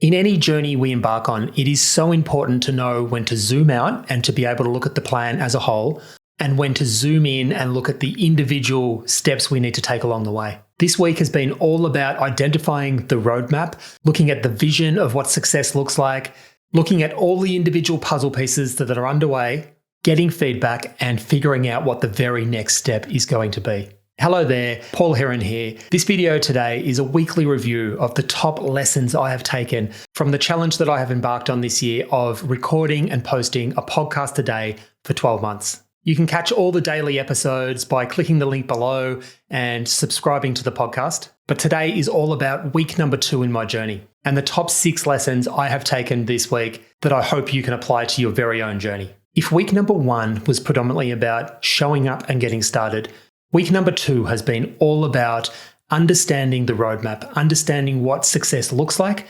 In any journey we embark on, it is so important to know when to zoom out and to be able to look at the plan as a whole, and when to zoom in and look at the individual steps we need to take along the way. This week has been all about identifying the roadmap, looking at the vision of what success looks like, looking at all the individual puzzle pieces that are underway, getting feedback, and figuring out what the very next step is going to be. Hello there, Paul Heron here. This video today is a weekly review of the top lessons I have taken from the challenge that I have embarked on this year of recording and posting a podcast a day for 12 months. You can catch all the daily episodes by clicking the link below and subscribing to the podcast. But today is all about week number 2 in my journey and the top 6 lessons I have taken this week that I hope you can apply to your very own journey. If week number 1 was predominantly about showing up and getting started, week number 2 has been all about understanding the roadmap, understanding what success looks like,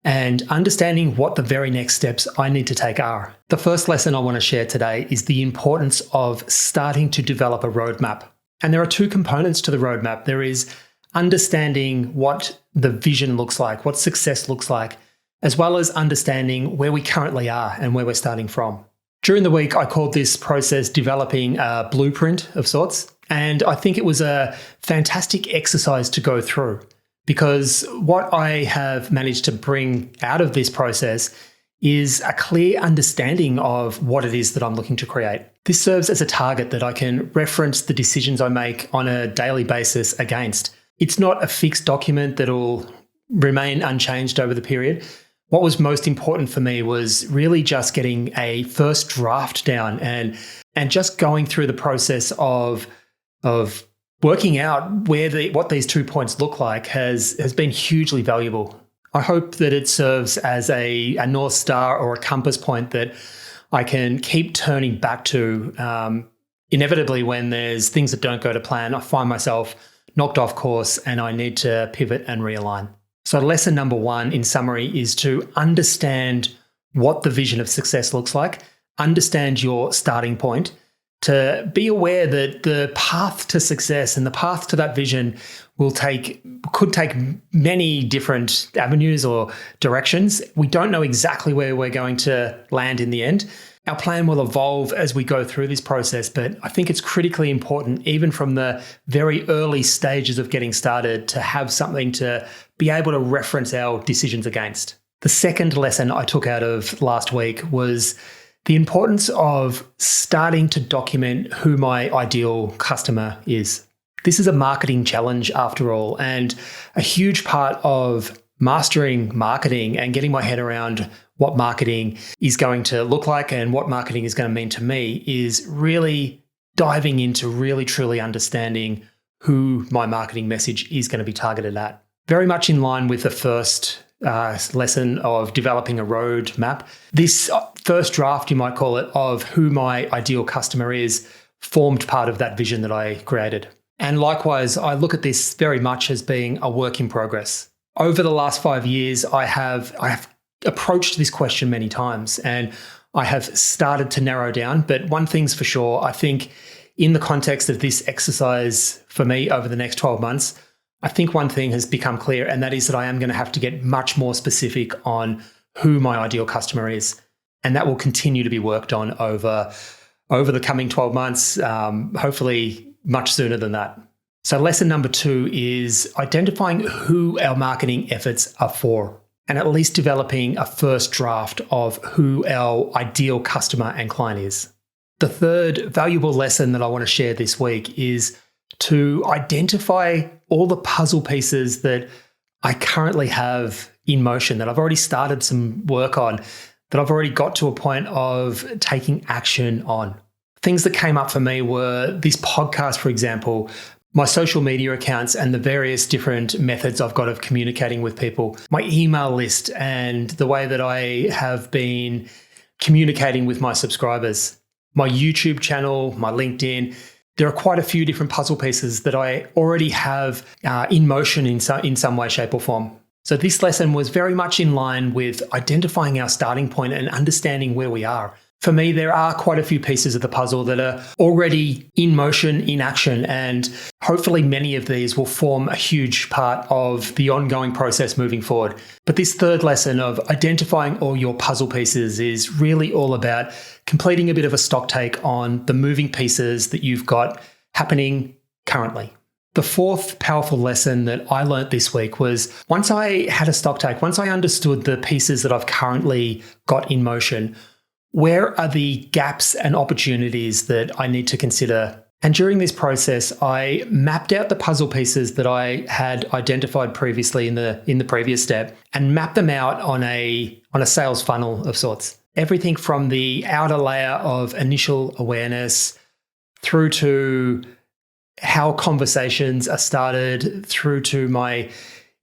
and understanding what the very next steps I need to take are. The first lesson I want to share today is the importance of starting to develop a roadmap. And there are 2 components to the roadmap. There is understanding what the vision looks like, what success looks like, as well as understanding where we currently are and where we're starting from. During the week, I called this process developing a blueprint of sorts. And I think it was a fantastic exercise to go through, because what I have managed to bring out of this process is a clear understanding of what it is that I'm looking to create. This serves as a target that I can reference the decisions I make on a daily basis against. It's not a fixed document that'll remain unchanged over the period. What was most important for me was really just getting a first draft down and just going through the process of working out what these 2 points look like has been hugely valuable. I hope that it serves as a North Star or a compass point that I can keep turning back to. Inevitably, when there's things that don't go to plan, I find myself knocked off course and I need to pivot and realign. So lesson number 1 in summary is to understand what the vision of success looks like, understand your starting point, to be aware that the path to success and the path to that vision could take many different avenues or directions. We don't know exactly where we're going to land in the end. Our plan will evolve as we go through this process, but I think it's critically important, even from the very early stages of getting started, to have something to be able to reference our decisions against. The second lesson I took out of last week was the importance of starting to document who my ideal customer is. This is a marketing challenge after all, and a huge part of mastering marketing and getting my head around what marketing is going to look like and what marketing is going to mean to me is really diving into really truly understanding who my marketing message is going to be targeted at. Very much in line with the first lesson of developing a roadmap. This first draft, you might call it, of who my ideal customer is formed part of that vision that I created. And likewise, I look at this very much as being a work in progress. Over the last 5 years, I have approached this question many times and I have started to narrow down. But one thing's for sure, I think in the context of this exercise for me over the next 12 months, I think one thing has become clear, and that is that I am going to have to get much more specific on who my ideal customer is. And that will continue to be worked on over the coming 12 months, hopefully much sooner than that. So lesson number 2 is identifying who our marketing efforts are for, and at least developing a first draft of who our ideal customer and client is. The third valuable lesson that I want to share this week is to identify all the puzzle pieces that I currently have in motion, that I've already started some work on, that I've already got to a point of taking action on. Things that came up for me were this podcast, for example, my social media accounts and the various different methods I've got of communicating with people, my email list and the way that I have been communicating with my subscribers, my YouTube channel, my LinkedIn. There are quite a few different puzzle pieces that I already have in motion in some way, shape or form. So this lesson was very much in line with identifying our starting point and understanding where we are. For me, there are quite a few pieces of the puzzle that are already in motion, in action, and hopefully many of these will form a huge part of the ongoing process moving forward. But this third lesson of identifying all your puzzle pieces is really all about completing a bit of a stock take on the moving pieces that you've got happening currently. The fourth powerful lesson that I learned this week was once I had a stock take, once I understood the pieces that I've currently got in motion, where are the gaps and opportunities that I need to consider? And during this process, I mapped out the puzzle pieces that I had identified previously in the previous step and mapped them out on a sales funnel of sorts. Everything from the outer layer of initial awareness through to how conversations are started, through to my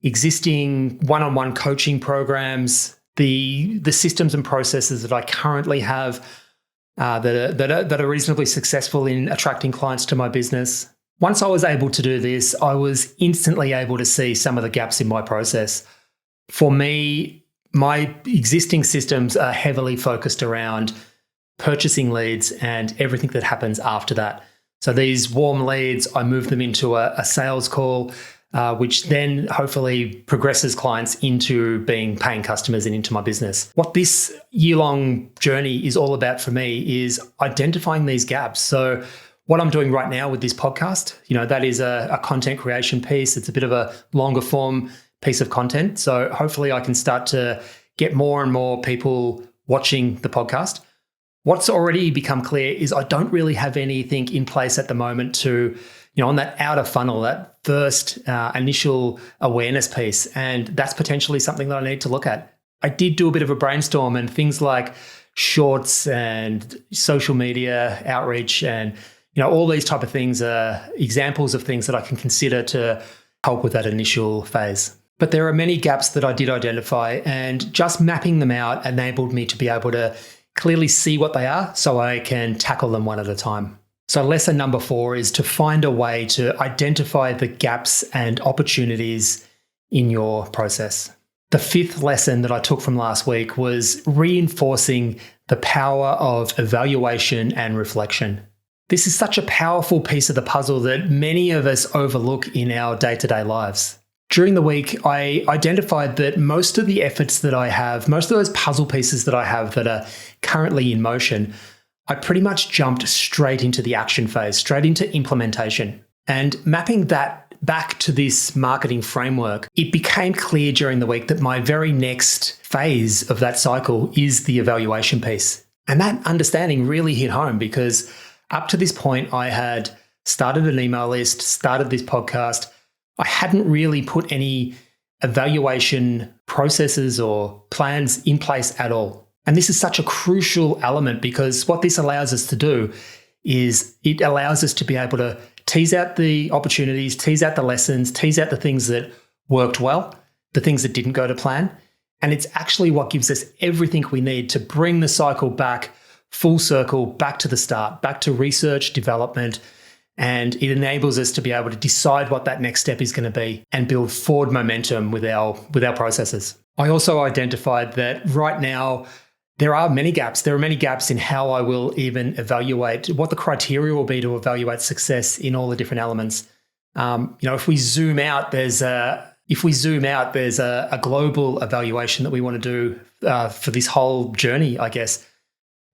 existing one-on-one coaching programs, the systems and processes that I currently have that are reasonably successful in attracting clients to my business. Once I was able to do this, I was instantly able to see some of the gaps in my process. For me, my existing systems are heavily focused around purchasing leads and everything that happens after that. So these warm leads, I move them into a sales call, which then hopefully progresses clients into being paying customers and into my business. What this year-long journey is all about for me is identifying these gaps. So what I'm doing right now with this podcast, that is a content creation piece. It's a bit of a longer form piece of content. So hopefully I can start to get more and more people watching the podcast. What's already become clear is I don't really have anything in place at the moment to, on that outer funnel, that first initial awareness piece. And that's potentially something that I need to look at. I did do a bit of a brainstorm, and things like shorts and social media outreach and, all these type of things are examples of things that I can consider to help with that initial phase. But there are many gaps that I did identify, and just mapping them out enabled me to be able to clearly see what they are so I can tackle them one at a time. So lesson number 4 is to find a way to identify the gaps and opportunities in your process. The 5th lesson that I took from last week was reinforcing the power of evaluation and reflection. This is such a powerful piece of the puzzle that many of us overlook in our day-to-day lives. During the week, I identified that most of the efforts that I have, most of those puzzle pieces that I have that are currently in motion, I pretty much jumped straight into the action phase, straight into implementation. And mapping that back to this marketing framework, it became clear during the week that my very next phase of that cycle is the evaluation piece. And that understanding really hit home because up to this point, I had started an email list, started this podcast. I hadn't really put any evaluation processes or plans in place at all. And this is such a crucial element because what this allows us to do is it allows us to be able to tease out the opportunities, tease out the lessons, tease out the things that worked well, the things that didn't go to plan. And it's actually what gives us everything we need to bring the cycle back, full circle, back to the start, back to research, development. And it enables us to be able to decide what that next step is going to be and build forward momentum with our processes. I also identified that right now there are many gaps. There are many gaps in how I will even evaluate what the criteria will be to evaluate success in all the different elements. If we zoom out, there's a global evaluation that we want to do for this whole journey, I guess.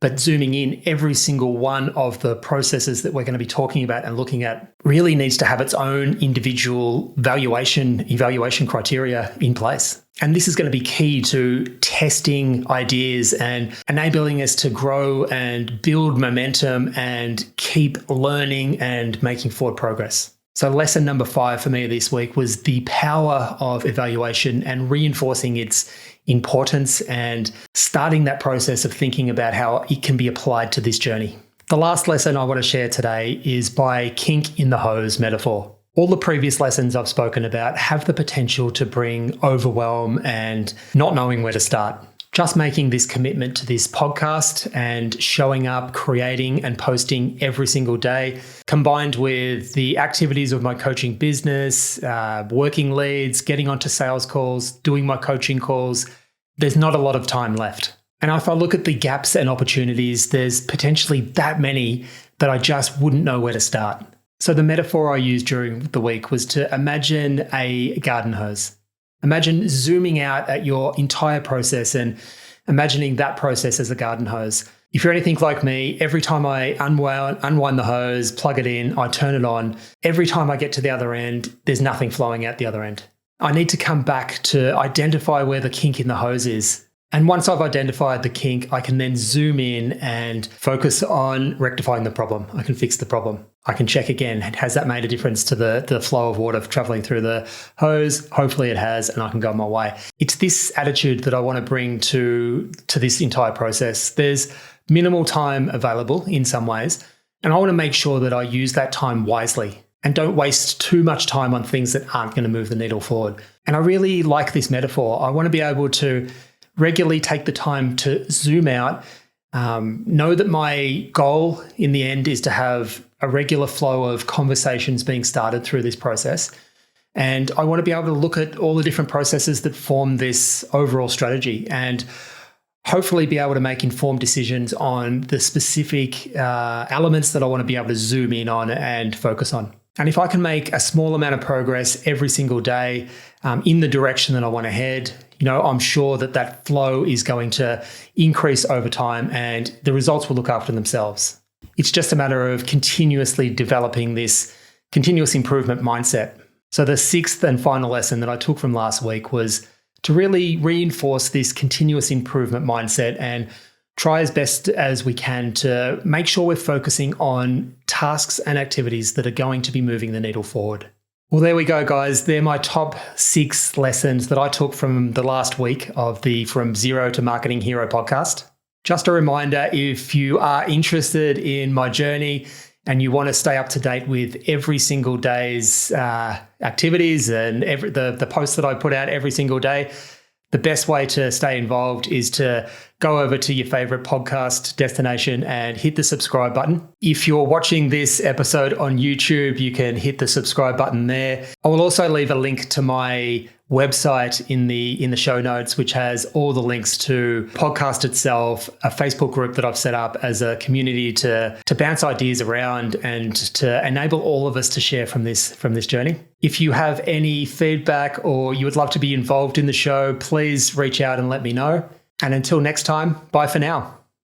But zooming in, every single one of the processes that we're going to be talking about and looking at really needs to have its own individual evaluation criteria in place. And this is going to be key to testing ideas and enabling us to grow and build momentum and keep learning and making forward progress. So lesson number 5 for me this week was the power of evaluation and reinforcing its importance and starting that process of thinking about how it can be applied to this journey. The last lesson I want to share today is by kink in the hose metaphor. All the previous lessons I've spoken about have the potential to bring overwhelm and not knowing where to start. Just making this commitment to this podcast and showing up, creating and posting every single day, combined with the activities of my coaching business, working leads, getting onto sales calls, doing my coaching calls, there's not a lot of time left. And if I look at the gaps and opportunities, there's potentially that many that I just wouldn't know where to start. So the metaphor I used during the week was to imagine a garden hose. Imagine zooming out at your entire process and imagining that process as a garden hose. If you're anything like me, every time I unwind the hose, plug it in, I turn it on, every time I get to the other end, there's nothing flowing out the other end. I need to come back to identify where the kink in the hose is. And once I've identified the kink, I can then zoom in and focus on rectifying the problem. I can fix the problem. I can check again, has that made a difference to the flow of water traveling through the hose? Hopefully it has, and I can go my way. It's this attitude that I want to bring to this entire process. There's minimal time available in some ways, and I want to make sure that I use that time wisely and don't waste too much time on things that aren't going to move the needle forward. And I really like this metaphor. I want to be able to regularly take the time to zoom out, know that my goal in the end is to have a regular flow of conversations being started through this process. And I want to be able to look at all the different processes that form this overall strategy and hopefully be able to make informed decisions on the specific elements that I want to be able to zoom in on and focus on. And if I can make a small amount of progress every single day in the direction that I want to head, I'm sure that flow is going to increase over time and the results will look after themselves. It's just a matter of continuously developing this continuous improvement mindset. So the sixth and final lesson that I took from last week was to really reinforce this continuous improvement mindset and try as best as we can to make sure we're focusing on tasks and activities that are going to be moving the needle forward. Well, there we go, guys. They're my top 6 lessons that I took from the last week of the From Zero to Marketing Hero podcast. Just a reminder, if you are interested in my journey and you want to stay up to date with every single day's activities and the posts that I put out every single day, the best way to stay involved is to go over to your favorite podcast destination and hit the subscribe button. If you're watching this episode on YouTube, you can hit the subscribe button there. I will also leave a link to my website in the show notes, which has all the links to podcast itself, a Facebook group that I've set up as a community to bounce ideas around and to enable all of us to share from this journey. If you have any feedback or you would love to be involved in the show, please reach out and let me know. And until next time, bye for now.